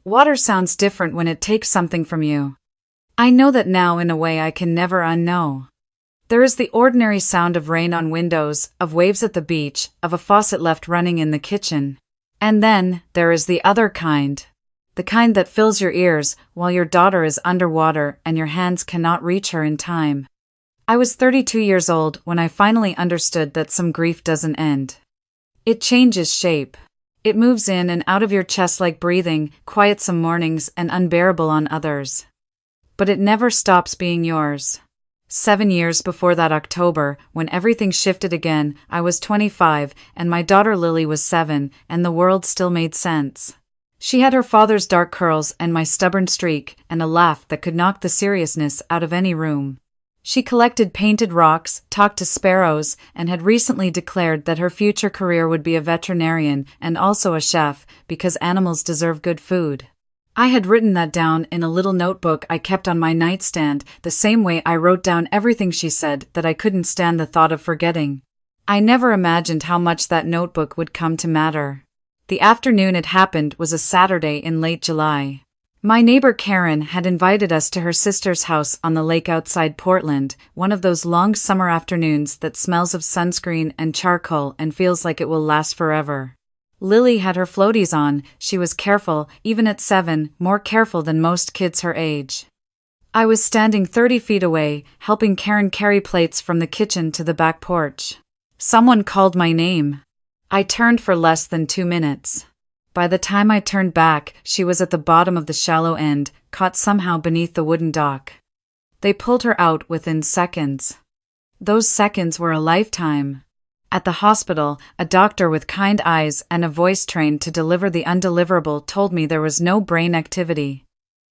Water sounds different when it takes something from you. I know that now in a way I can never unknow. There is the ordinary sound of rain on windows, of waves at the beach, of a faucet left running in the kitchen. And then, there is the other kind. The kind that fills your ears while your daughter is underwater and your hands cannot reach her in time. I was 32 years old when I finally understood that some grief doesn't end. It changes shape. It moves in and out of your chest like breathing, quiet some mornings and unbearable on others. But it never stops being yours. 7 years before that October, when everything shifted again, I was 25, and my daughter Lily was 7, and the world still made sense. She had her father's dark curls and my stubborn streak, and a laugh that could knock the seriousness out of any room. She collected painted rocks, talked to sparrows, and had recently declared that her future career would be a veterinarian and also a chef, because animals deserve good food. I had written that down in a little notebook I kept on my nightstand, the same way I wrote down everything she said that I couldn't stand the thought of forgetting. I never imagined how much that notebook would come to matter. The afternoon it happened was a Saturday in late July. My neighbor Karen had invited us to her sister's house on the lake outside Portland, one of those long summer afternoons that smells of sunscreen and charcoal and feels like it will last forever. Lily had her floaties on. She was careful, even at 7, more careful than most kids her age. I was standing 30 feet away, helping Karen carry plates from the kitchen to the back porch. Someone called my name. I turned for less than 2 minutes. By the time I turned back, she was at the bottom of the shallow end, caught somehow beneath the wooden dock. They pulled her out within seconds. Those seconds were a lifetime. At the hospital, a doctor with kind eyes and a voice trained to deliver the undeliverable told me there was no brain activity.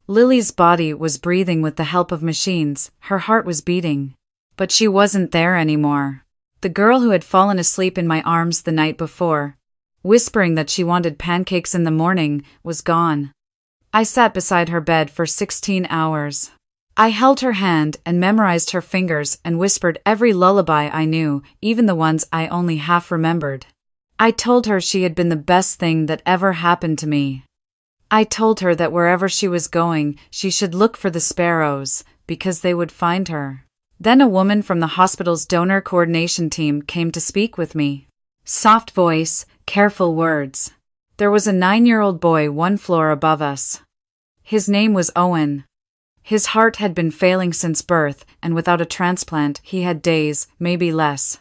Lily's body was breathing with the help of machines, her heart was beating. But she wasn't there anymore. The girl who had fallen asleep in my arms the night before, whispering that she wanted pancakes in the morning, was gone. I sat beside her bed for 16 hours. I held her hand and memorized her fingers and whispered every lullaby I knew, even the ones I only half remembered. I told her she had been the best thing that ever happened to me. I told her that wherever she was going, she should look for the sparrows, because they would find her. Then a woman from the hospital's donor coordination team came to speak with me. Soft voice, careful words. There was a 9-year-old boy 1 floor above us. His name was Owen. His heart had been failing since birth, and without a transplant, he had days, maybe less.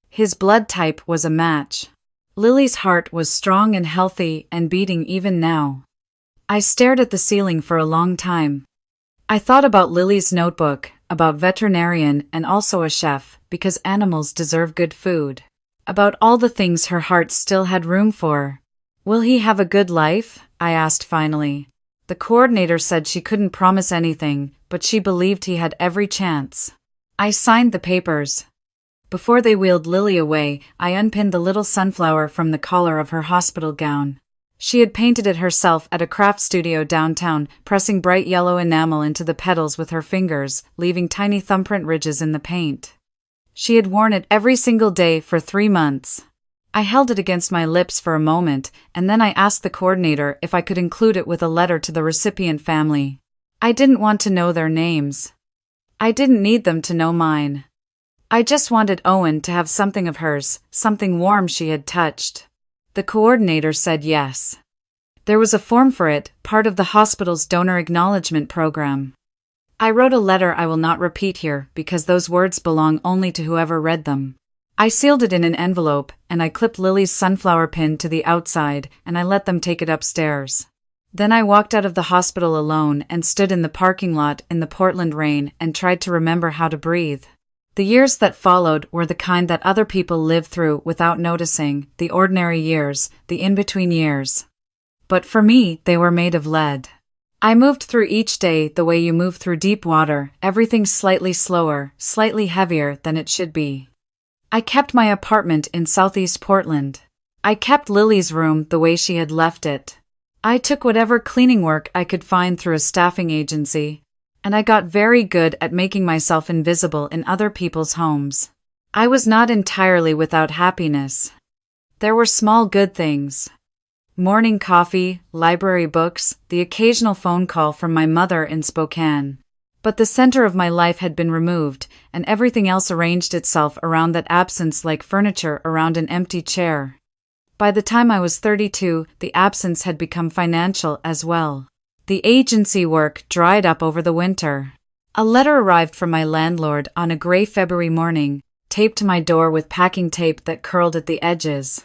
His blood type was a match. Lily's heart was strong and healthy and beating even now. I stared at the ceiling for a long time. I thought about Lily's notebook, about veterinarian and also a chef, because animals deserve good food. About all the things her heart still had room for. Will he have a good life? I asked finally. The coordinator said she couldn't promise anything, but she believed he had every chance. I signed the papers. Before they wheeled Lily away, I unpinned the little sunflower from the collar of her hospital gown. She had painted it herself at a craft studio downtown, pressing bright yellow enamel into the petals with her fingers, leaving tiny thumbprint ridges in the paint. She had worn it every single day for 3 months. I held it against my lips for a moment, and then I asked the coordinator if I could include it with a letter to the recipient family. I didn't want to know their names. I didn't need them to know mine. I just wanted Owen to have something of hers, something warm she had touched. The coordinator said yes. There was a form for it, part of the hospital's donor acknowledgement program. I wrote a letter I will not repeat here because those words belong only to whoever read them. I sealed it in an envelope, and I clipped Lily's sunflower pin to the outside, and I let them take it upstairs. Then I walked out of the hospital alone and stood in the parking lot in the Portland rain and tried to remember how to breathe. The years that followed were the kind that other people live through without noticing, the ordinary years, the in-between years. But for me, they were made of lead. I moved through each day the way you move through deep water, everything slightly slower, slightly heavier than it should be. I kept my apartment in Southeast Portland. I kept Lily's room the way she had left it. I took whatever cleaning work I could find through a staffing agency, and I got very good at making myself invisible in other people's homes. I was not entirely without happiness. There were small good things. Morning coffee, library books, the occasional phone call from my mother in Spokane. But the center of my life had been removed, and everything else arranged itself around that absence like furniture around an empty chair. By the time I was 32, the absence had become financial as well. The agency work dried up over the winter. A letter arrived from my landlord on a gray February morning, taped to my door with packing tape that curled at the edges.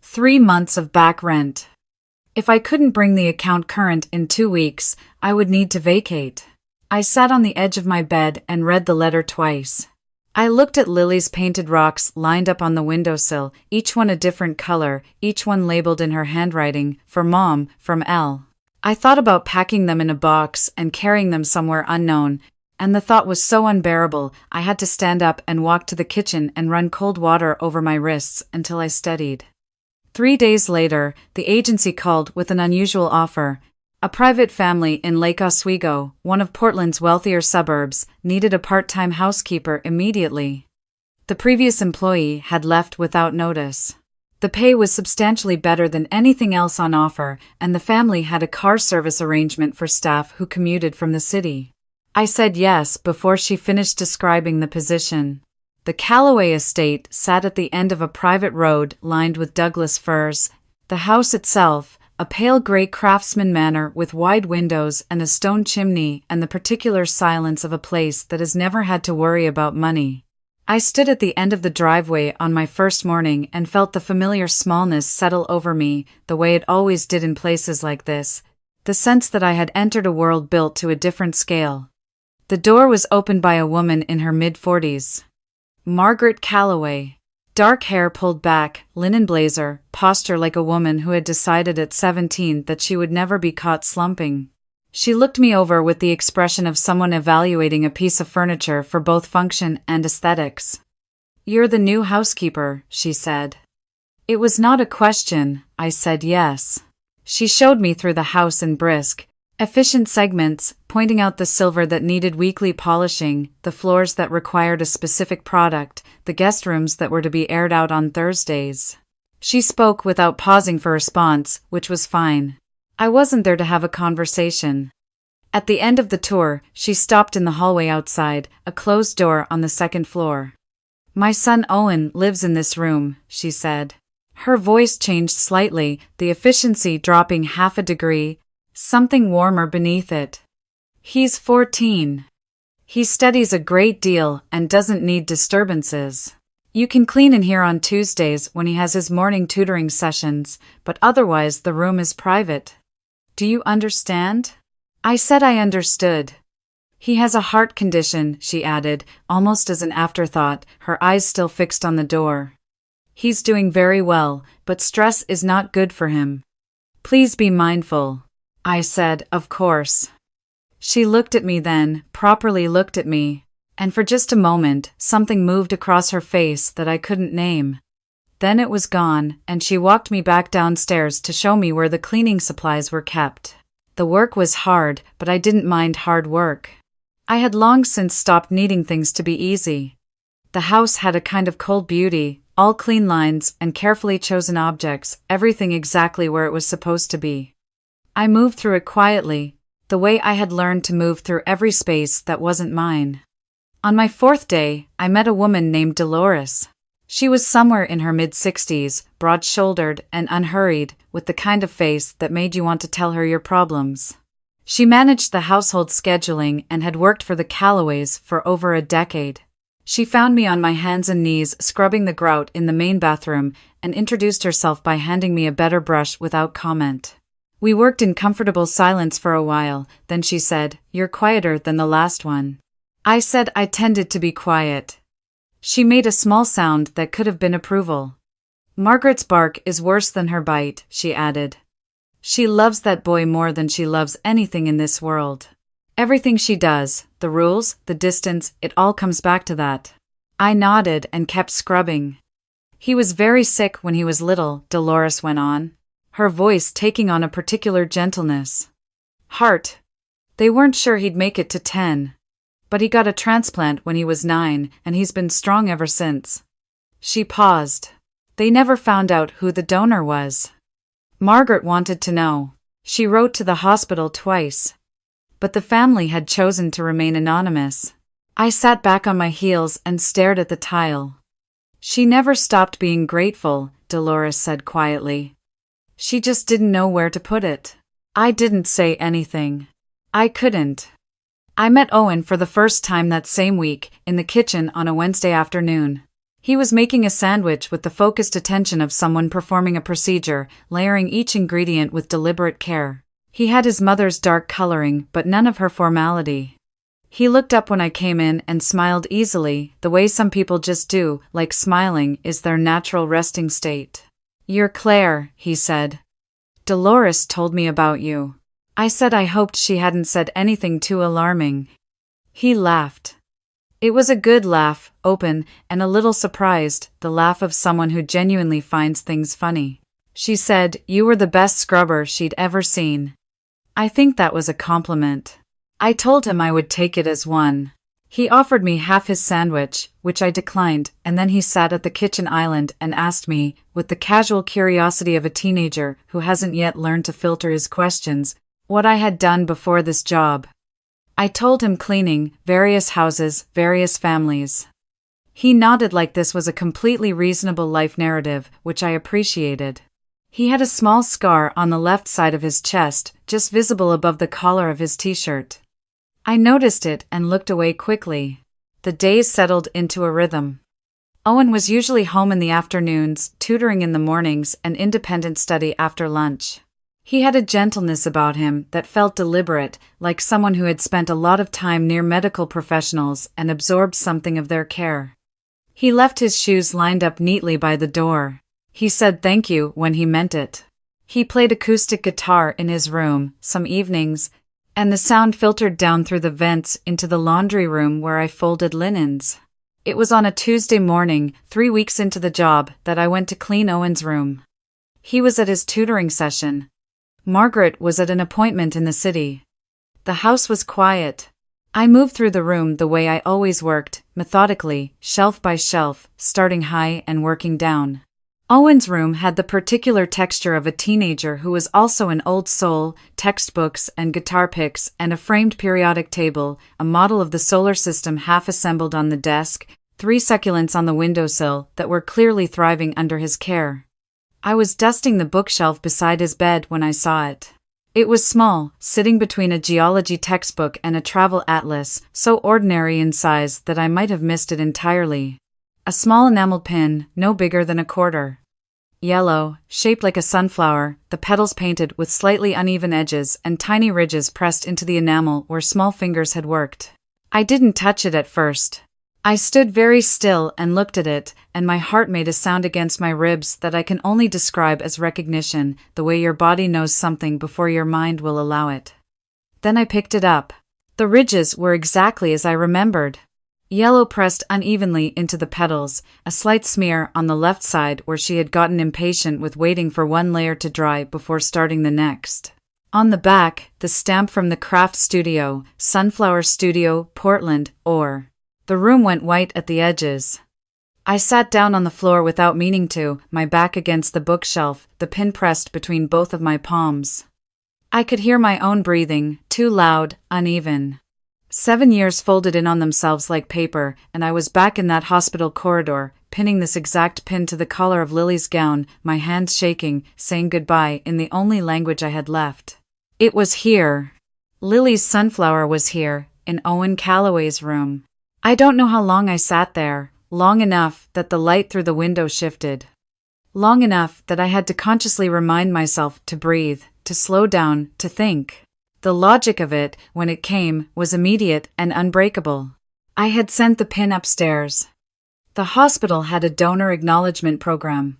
3 months of back rent. If I couldn't bring the account current in 2 weeks, I would need to vacate. I sat on the edge of my bed and read the letter twice. I looked at Lily's painted rocks lined up on the windowsill, each one a different color, each one labeled in her handwriting, for Mom, from Elle. I thought about packing them in a box and carrying them somewhere unknown, and the thought was so unbearable I had to stand up and walk to the kitchen and run cold water over my wrists until I steadied. 3 days later, the agency called with an unusual offer. A private family in Lake Oswego, one of Portland's wealthier suburbs, needed a part-time housekeeper immediately. The previous employee had left without notice. The pay was substantially better than anything else on offer, and the family had a car service arrangement for staff who commuted from the city. I said yes before she finished describing the position. The Callaway estate sat at the end of a private road lined with Douglas firs. The house itself, a pale gray craftsman manor with wide windows and a stone chimney and the particular silence of a place that has never had to worry about money. I stood at the end of the driveway on my first morning and felt the familiar smallness settle over me, the way it always did in places like this, the sense that I had entered a world built to a different scale. The door was opened by a woman in her mid-40s. Margaret Callaway. Dark hair pulled back, linen blazer, posture like a woman who had decided at 17 that she would never be caught slumping. She looked me over with the expression of someone evaluating a piece of furniture for both function and aesthetics. "You're the new housekeeper," she said. It was not a question, I said yes. She showed me through the house in brisk, efficient segments, pointing out the silver that needed weekly polishing, the floors that required a specific product, the guest rooms that were to be aired out on Thursdays. She spoke without pausing for response, which was fine. I wasn't there to have a conversation. At the end of the tour, she stopped in the hallway outside, a closed door on the second floor. "My son Owen lives in this room," she said. Her voice changed slightly, the efficiency dropping half a degree, something warmer beneath it. "He's 14. He studies a great deal and doesn't need disturbances. You can clean in here on Tuesdays when he has his morning tutoring sessions, but otherwise the room is private. Do you understand?" I said I understood. "He has a heart condition," she added, almost as an afterthought, her eyes still fixed on the door. "He's doing very well, but stress is not good for him. Please be mindful." I said, "Of course." She looked at me then, properly looked at me, and for just a moment, something moved across her face that I couldn't name. Then it was gone, and she walked me back downstairs to show me where the cleaning supplies were kept. The work was hard, but I didn't mind hard work. I had long since stopped needing things to be easy. The house had a kind of cold beauty, all clean lines and carefully chosen objects, everything exactly where it was supposed to be. I moved through it quietly, the way I had learned to move through every space that wasn't mine. On my 4th day, I met a woman named Dolores. She was somewhere in her mid-60s, broad-shouldered and unhurried, with the kind of face that made you want to tell her your problems. She managed the household scheduling and had worked for the Callaways for over a decade. She found me on my hands and knees scrubbing the grout in the main bathroom and introduced herself by handing me a better brush without comment. We worked in comfortable silence for a while, then she said, "You're quieter than the last one." I said I tended to be quiet. She made a small sound that could have been approval. "Margaret's bark is worse than her bite," she added. "She loves that boy more than she loves anything in this world. Everything she does, the rules, the distance, it all comes back to that." I nodded and kept scrubbing. "He was very sick when he was little," Dolores went on, her voice taking on a particular gentleness. "Heart. They weren't sure he'd make it to 10. But he got a transplant when he was 9, and he's been strong ever since." She paused. "They never found out who the donor was." Margaret wanted to know. She wrote to the hospital twice. But the family had chosen to remain anonymous. I sat back on my heels and stared at the tile. She never stopped being grateful, Dolores said quietly. She just didn't know where to put it. I didn't say anything. I couldn't. I met Owen for the first time that same week, in the kitchen on a Wednesday afternoon. He was making a sandwich with the focused attention of someone performing a procedure, layering each ingredient with deliberate care. He had his mother's dark coloring, but none of her formality. He looked up when I came in and smiled easily, the way some people just do, like smiling is their natural resting state. "You're Claire," he said. "Dolores told me about you." I said I hoped she hadn't said anything too alarming. He laughed. It was a good laugh, open, and a little surprised, the laugh of someone who genuinely finds things funny. She said, "You were the best scrubber she'd ever seen." I think that was a compliment. I told him I would take it as one. He offered me half his sandwich, which I declined, and then he sat at the kitchen island and asked me, with the casual curiosity of a teenager who hasn't yet learned to filter his questions, what I had done before this job. I told him cleaning, various houses, various families. He nodded like this was a completely reasonable life narrative, which I appreciated. He had a small scar on the left side of his chest, just visible above the collar of his t-shirt. I noticed it and looked away quickly. The days settled into a rhythm. Owen was usually home in the afternoons, tutoring in the mornings, and independent study after lunch. He had a gentleness about him that felt deliberate, like someone who had spent a lot of time near medical professionals and absorbed something of their care. He left his shoes lined up neatly by the door. He said thank you when he meant it. He played acoustic guitar in his room, some evenings, and the sound filtered down through the vents into the laundry room where I folded linens. It was on a Tuesday morning, 3 weeks into the job, that I went to clean Owen's room. He was at his tutoring session. Margaret was at an appointment in the city. The house was quiet. I moved through the room the way I always worked, methodically, shelf by shelf, starting high and working down. Owen's room had the particular texture of a teenager who was also an old soul, textbooks and guitar picks and a framed periodic table, a model of the solar system half assembled on the desk, 3 succulents on the windowsill that were clearly thriving under his care. I was dusting the bookshelf beside his bed when I saw it. It was small, sitting between a geology textbook and a travel atlas, so ordinary in size that I might have missed it entirely. A small enameled pin, no bigger than a quarter. Yellow, shaped like a sunflower, the petals painted with slightly uneven edges and tiny ridges pressed into the enamel where small fingers had worked. I didn't touch it at first. I stood very still and looked at it, and my heart made a sound against my ribs that I can only describe as recognition, the way your body knows something before your mind will allow it. Then I picked it up. The ridges were exactly as I remembered. Yellow pressed unevenly into the petals, a slight smear on the left side where she had gotten impatient with waiting for one layer to dry before starting the next. On the back, the stamp from the craft studio, Sunflower Studio, Portland, or. The room went white at the edges. I sat down on the floor without meaning to, my back against the bookshelf, the pin pressed between both of my palms. I could hear my own breathing, too loud, uneven. 7 years folded in on themselves like paper, and I was back in that hospital corridor, pinning this exact pin to the collar of Lily's gown, my hands shaking, saying goodbye in the only language I had left. It was here. Lily's sunflower was here, in Owen Calloway's room. I don't know how long I sat there, long enough that the light through the window shifted. Long enough that I had to consciously remind myself to breathe, to slow down, to think. The logic of it, when it came, was immediate and unbreakable. I had sent the pin upstairs. The hospital had a donor acknowledgement program.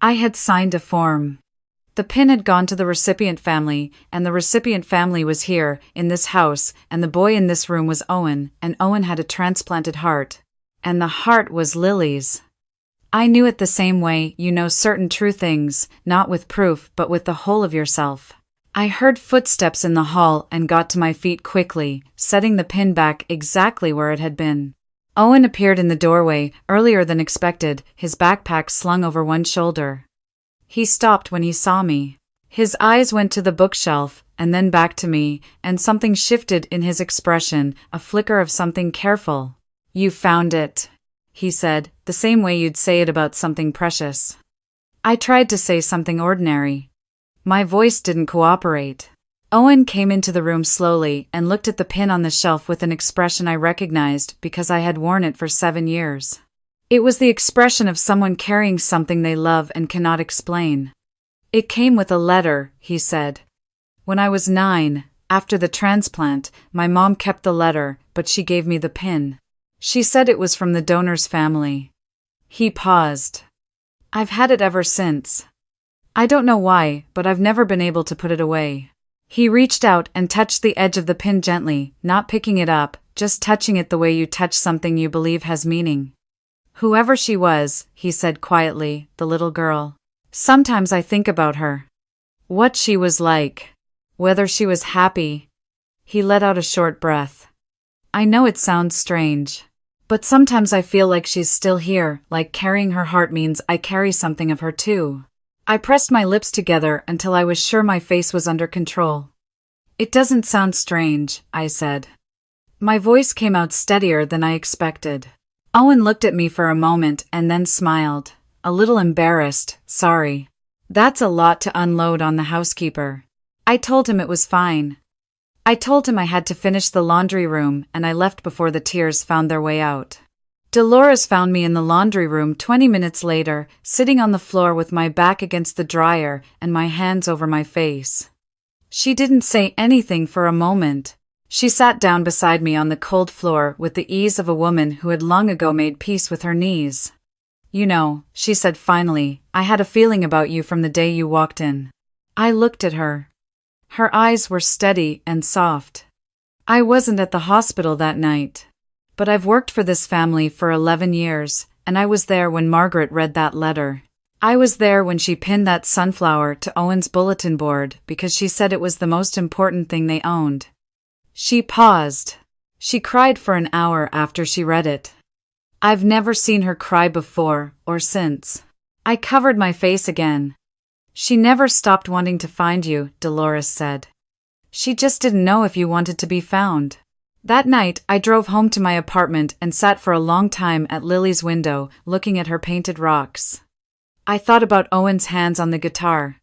I had signed a form. The pin had gone to the recipient family, and the recipient family was here, in this house, and the boy in this room was Owen, and Owen had a transplanted heart. And the heart was Lily's. I knew it the same way you know certain true things, not with proof but with the whole of yourself. I heard footsteps in the hall and got to my feet quickly, setting the pin back exactly where it had been. Owen appeared in the doorway, earlier than expected, his backpack slung over one shoulder. He stopped when he saw me. His eyes went to the bookshelf, and then back to me, and something shifted in his expression, a flicker of something careful. "You found it," he said, the same way you'd say it about something precious. I tried to say something ordinary. My voice didn't cooperate. Owen came into the room slowly and looked at the pin on the shelf with an expression I recognized because I had worn it for 7 years. It was the expression of someone carrying something they love and cannot explain. "It came with a letter," he said. "When I was 9, after the transplant, my mom kept the letter, but she gave me the pin. She said it was from the donor's family." He paused. "I've had it ever since. I don't know why, but I've never been able to put it away." He reached out and touched the edge of the pin gently, not picking it up, just touching it the way you touch something you believe has meaning. "Whoever she was," he said quietly, "the little girl. Sometimes I think about her. What she was like. Whether she was happy." He let out a short breath. "I know it sounds strange. But sometimes I feel like she's still here, like carrying her heart means I carry something of her too." I pressed my lips together until I was sure my face was under control. "It doesn't sound strange," I said. My voice came out steadier than I expected. Owen looked at me for a moment and then smiled, a little embarrassed. "Sorry. That's a lot to unload on the housekeeper." I told him it was fine. I told him I had to finish the laundry room, and I left before the tears found their way out. Dolores found me in the laundry room 20 minutes later, sitting on the floor with my back against the dryer and my hands over my face. She didn't say anything for a moment. She sat down beside me on the cold floor with the ease of a woman who had long ago made peace with her knees. "You know," she said finally, "I had a feeling about you from the day you walked in." I looked at her. Her eyes were steady and soft. "I wasn't at the hospital that night. But I've worked for this family for 11 years, and I was there when Margaret read that letter. I was there when she pinned that sunflower to Owen's bulletin board because she said it was the most important thing they owned." She paused. She cried for an hour after she read it. I've never seen her cry before or since. I covered my face again. "She never stopped wanting to find you," Dolores said. "She just didn't know if you wanted to be found." That night, I drove home to my apartment and sat for a long time at Lily's window, looking at her painted rocks. I thought about Owen's hands on the guitar.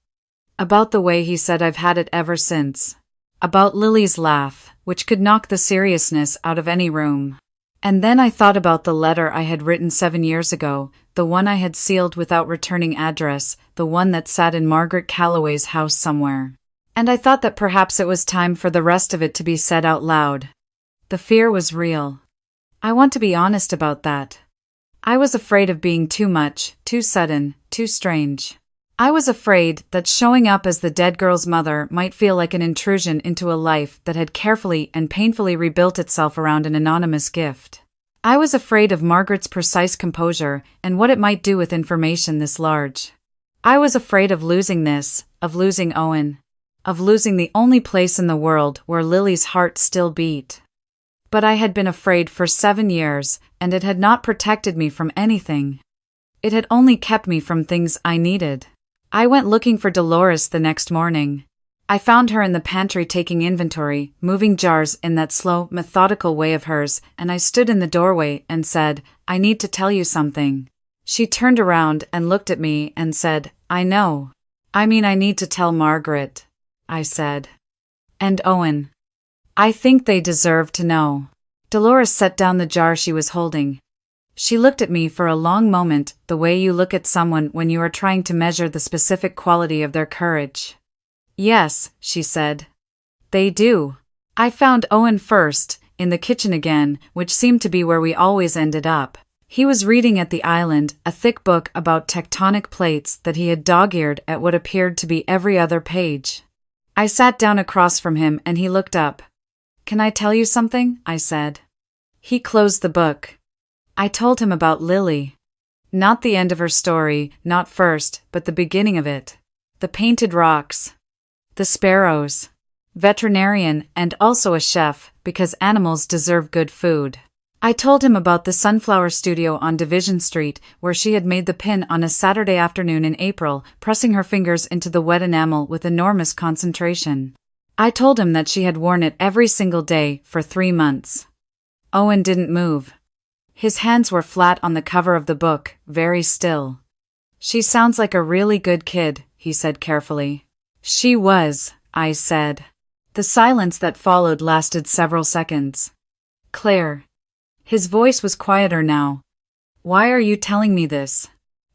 About the way he said I've had it ever since. About Lily's laugh, which could knock the seriousness out of any room. And then I thought about the letter I had written 7 years ago, the one I had sealed without returning address, the one that sat in Margaret Calloway's house somewhere. And I thought that perhaps it was time for the rest of it to be said out loud. The fear was real. I want to be honest about that. I was afraid of being too much, too sudden, too strange. I was afraid that showing up as the dead girl's mother might feel like an intrusion into a life that had carefully and painfully rebuilt itself around an anonymous gift. I was afraid of Margaret's precise composure and what it might do with information this large. I was afraid of losing this, of losing Owen, of losing the only place in the world where Lily's heart still beat. But I had been afraid for 7 years, and it had not protected me from anything. It had only kept me from things I needed. I went looking for Dolores the next morning. I found her in the pantry taking inventory, moving jars in that slow, methodical way of hers, and I stood in the doorway and said, "I need to tell you something." She turned around and looked at me and said, "I know. I need to tell Margaret," I said. "And Owen. I think they deserve to know." Dolores set down the jar she was holding. She looked at me for a long moment, the way you look at someone when you are trying to measure the specific quality of their courage. "Yes," she said. "They do. I found Owen first, in the kitchen again, which seemed to be where we always ended up. He was reading at the island, a thick book about tectonic plates that he had dog-eared at what appeared to be every other page. I sat down across from him and he looked up. "Can I tell you something?" I said. He closed the book. I told him about Lily. Not the end of her story, not first, but the beginning of it. The painted rocks. The sparrows. Veterinarian and also a chef, because animals deserve good food. I told him about the Sunflower Studio on Division Street, where she had made the pin on a Saturday afternoon in April, pressing her fingers into the wet enamel with enormous concentration. I told him that she had worn it every single day for 3 months. Owen didn't move. His hands were flat on the cover of the book, very still. "She sounds like a really good kid," he said carefully. "She was," I said. The silence that followed lasted several seconds. "Claire." His voice was quieter now. "Why are you telling me this?"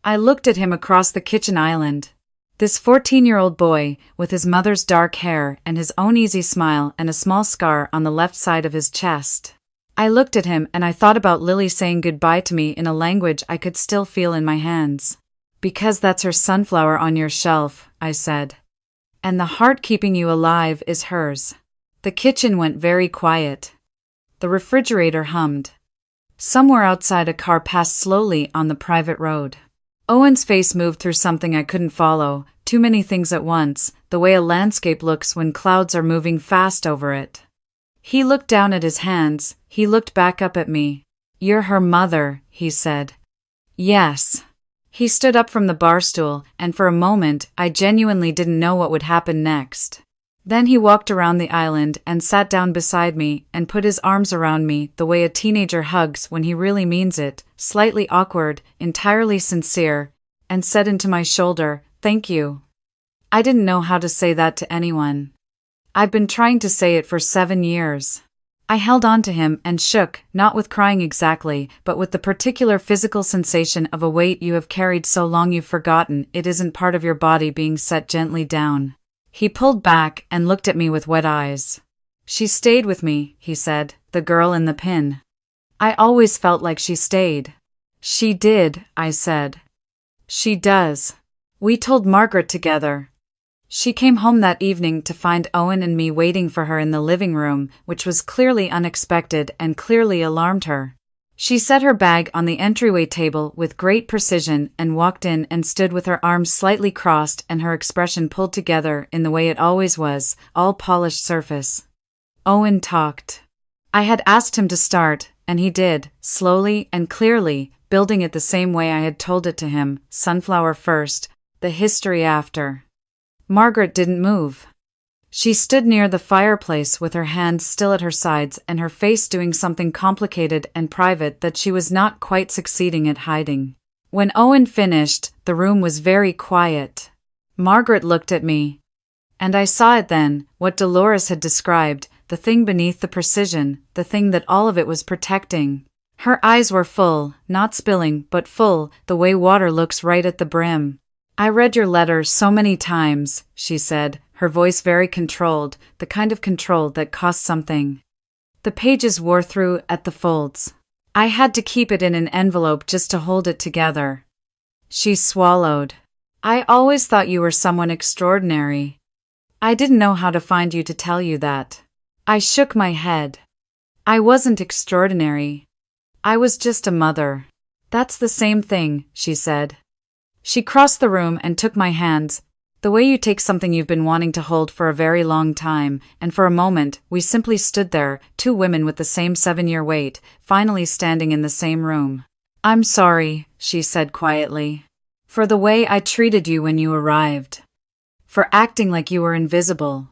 I looked at him across the kitchen island. This 14-year-old boy, with his mother's dark hair and his own easy smile and a small scar on the left side of his chest. I looked at him and I thought about Lily saying goodbye to me in a language I could still feel in my hands. "Because that's her sunflower on your shelf," I said. "And the heart keeping you alive is hers." The kitchen went very quiet. The refrigerator hummed. Somewhere outside, a car passed slowly on the private road. Owen's face moved through something I couldn't follow, too many things at once, the way a landscape looks when clouds are moving fast over it. He looked down at his hands, he looked back up at me. "You're her mother," he said. "Yes." He stood up from the bar stool, and for a moment, I genuinely didn't know what would happen next. Then he walked around the island and sat down beside me and put his arms around me the way a teenager hugs when he really means it, slightly awkward, entirely sincere, and said into my shoulder, "Thank you." I didn't know how to say that to anyone. I've been trying to say it for 7 years. I held on to him and shook, not with crying exactly, but with the particular physical sensation of a weight you have carried so long you've forgotten it isn't part of your body being set gently down. He pulled back and looked at me with wet eyes. "She stayed with me," he said, "the girl in the pin. I always felt like she stayed." "She did," I said. "She does. We told Margaret together." She came home that evening to find Owen and me waiting for her in the living room, which was clearly unexpected and clearly alarmed her. She set her bag on the entryway table with great precision and walked in and stood with her arms slightly crossed and her expression pulled together in the way it always was, all polished surface. Owen talked. I had asked him to start, and he did, slowly and clearly, building it the same way I had told it to him, sunflower first, the history after. Margaret didn't move. She stood near the fireplace with her hands still at her sides and her face doing something complicated and private that she was not quite succeeding at hiding. When Owen finished, the room was very quiet. Margaret looked at me. And I saw it then, what Dolores had described, the thing beneath the precision, the thing that all of it was protecting. Her eyes were full, not spilling, but full, the way water looks right at the brim. "I read your letter so many times," she said, her voice very controlled, the kind of control that costs something. The pages wore through at the folds. I had to keep it in an envelope just to hold it together. She swallowed. "I always thought you were someone extraordinary. I didn't know how to find you to tell you that." I shook my head. "I wasn't extraordinary. I was just a mother." "That's the same thing," she said. She crossed the room and took my hands, the way you take something you've been wanting to hold for a very long time, and for a moment, we simply stood there, 2 women with the same 7-year wait, finally standing in the same room. "I'm sorry," she said quietly, "for the way I treated you when you arrived. For acting like you were invisible.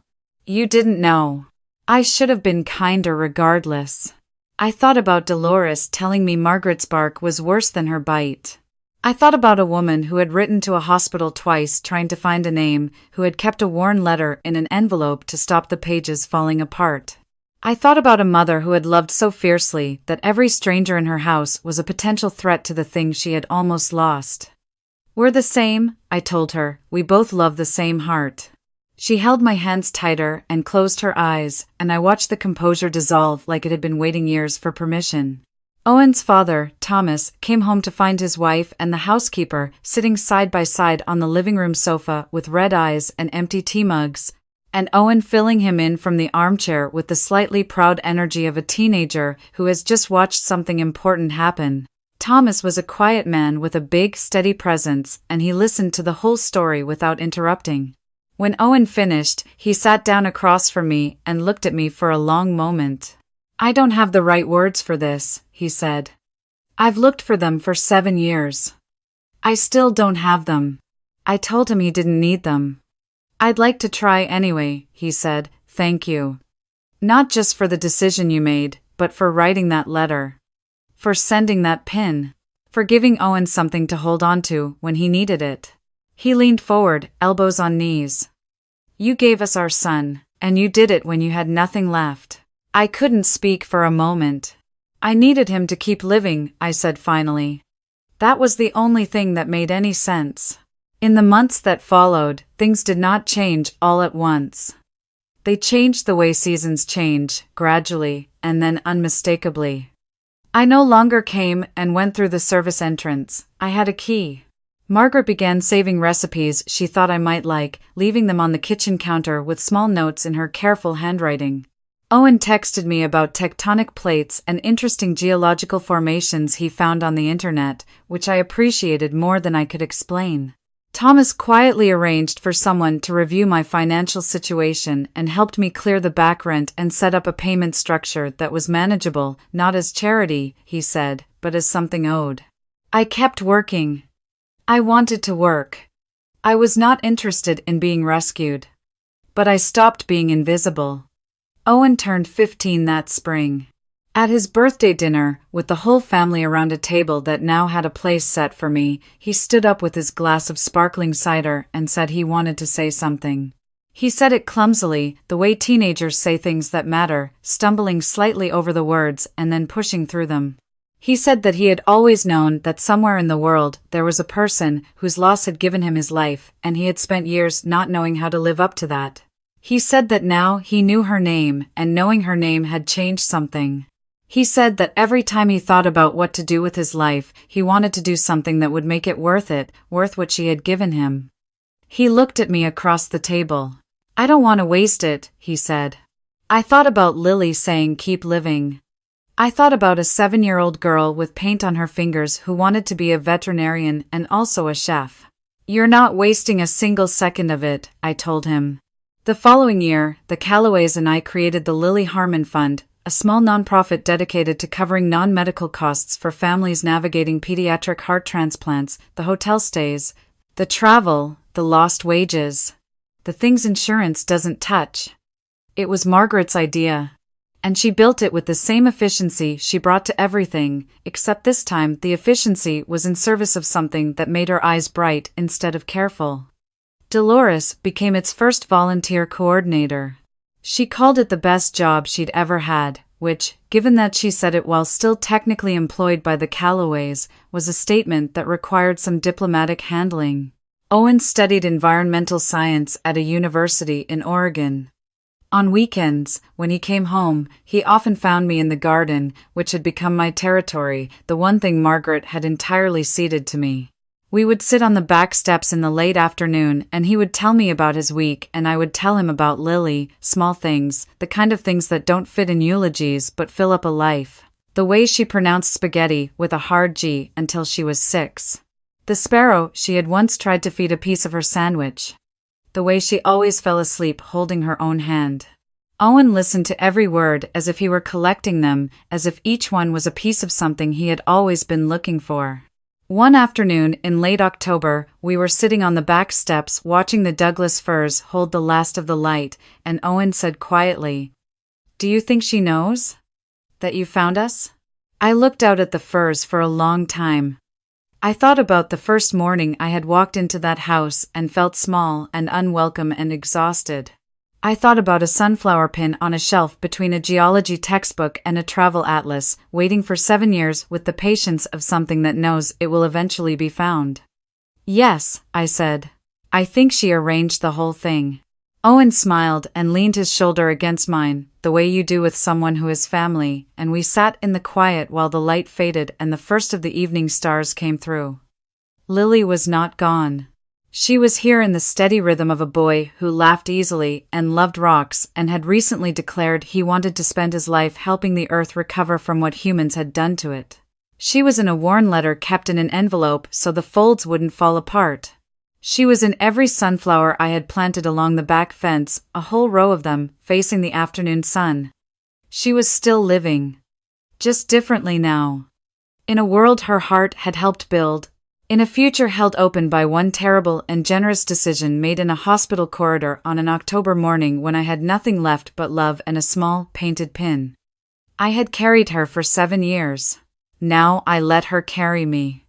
You didn't know. I should have been kinder regardless. I thought about Dolores telling me Margaret's bark was worse than her bite. I thought about a woman who had written to a hospital twice trying to find a name, who had kept a worn letter in an envelope to stop the pages falling apart. I thought about a mother who had loved so fiercely that every stranger in her house was a potential threat to the thing she had almost lost. "We're the same," I told her. "We both love the same heart." She held my hands tighter and closed her eyes, and I watched the composure dissolve like it had been waiting years for permission. Owen's father, Thomas, came home to find his wife and the housekeeper sitting side by side on the living room sofa with red eyes and empty tea mugs, and Owen filling him in from the armchair with the slightly proud energy of a teenager who has just watched something important happen. Thomas was a quiet man with a big, steady presence, and he listened to the whole story without interrupting. When Owen finished, he sat down across from me and looked at me for a long moment. I don't have the right words for this, he said. I've looked for them for 7 years. I still don't have them. I told him he didn't need them. I'd like to try anyway, he said, thank you. Not just for the decision you made, but for writing that letter. For sending that pin. For giving Owen something to hold on to when he needed it. He leaned forward, elbows on knees. You gave us our son, and you did it when you had nothing left. I couldn't speak for a moment. I needed him to keep living, I said finally. That was the only thing that made any sense. In the months that followed, things did not change all at once. They changed the way seasons change, gradually, and then unmistakably. I no longer came and went through the service entrance. I had a key. Margaret began saving recipes she thought I might like, leaving them on the kitchen counter with small notes in her careful handwriting. Owen texted me about tectonic plates and interesting geological formations he found on the internet, which I appreciated more than I could explain. Thomas quietly arranged for someone to review my financial situation and helped me clear the back rent and set up a payment structure that was manageable, not as charity, he said, but as something owed. I kept working. I wanted to work. I was not interested in being rescued. But I stopped being invisible. Owen turned 15 that spring. At his birthday dinner, with the whole family around a table that now had a place set for me, he stood up with his glass of sparkling cider and said he wanted to say something. He said it clumsily, the way teenagers say things that matter, stumbling slightly over the words and then pushing through them. He said that he had always known that somewhere in the world there was a person whose loss had given him his life, and he had spent years not knowing how to live up to that. He said that now he knew her name, and knowing her name had changed something. He said that every time he thought about what to do with his life, he wanted to do something that would make it, worth what she had given him. He looked at me across the table. I don't want to waste it, he said. I thought about Lily saying keep living. I thought about a 7-year-old girl with paint on her fingers who wanted to be a veterinarian and also a chef. You're not wasting a single second of it, I told him. The following year, the Callaways and I created the Lily Harmon Fund, a small nonprofit dedicated to covering non-medical costs for families navigating pediatric heart transplants, the hotel stays, the travel, the lost wages, the things insurance doesn't touch. It was Margaret's idea. And she built it with the same efficiency she brought to everything, except this time the efficiency was in service of something that made her eyes bright instead of careful. Dolores became its first volunteer coordinator. She called it the best job she'd ever had, which, given that she said it while still technically employed by the Callaways, was a statement that required some diplomatic handling. Owen studied environmental science at a university in Oregon. On weekends, when he came home, he often found me in the garden, which had become my territory, the one thing Margaret had entirely ceded to me. We would sit on the back steps in the late afternoon and he would tell me about his week and I would tell him about Lily, small things, the kind of things that don't fit in eulogies but fill up a life. The way she pronounced spaghetti with a hard G until she was 6. The sparrow she had once tried to feed a piece of her sandwich. The way she always fell asleep holding her own hand. Owen listened to every word as if he were collecting them, as if each one was a piece of something he had always been looking for. One afternoon in late October, we were sitting on the back steps watching the Douglas firs hold the last of the light, and Owen said quietly, "Do you think she knows? That you found us?" I looked out at the firs for a long time. I thought about the first morning I had walked into that house and felt small and unwelcome and exhausted. I thought about a sunflower pin on a shelf between a geology textbook and a travel atlas, waiting for 7 years with the patience of something that knows it will eventually be found. "Yes," I said. "I think she arranged the whole thing." Owen smiled and leaned his shoulder against mine, the way you do with someone who is family, and we sat in the quiet while the light faded and the first of the evening stars came through. Lily was not gone. She was here in the steady rhythm of a boy who laughed easily and loved rocks and had recently declared he wanted to spend his life helping the earth recover from what humans had done to it. She was in a worn letter kept in an envelope so the folds wouldn't fall apart. She was in every sunflower I had planted along the back fence, a whole row of them, facing the afternoon sun. She was still living. Just differently now. In a world her heart had helped build. In a future held open by one terrible and generous decision made in a hospital corridor on an October morning when I had nothing left but love and a small, painted pin. I had carried her for 7 years. Now I let her carry me.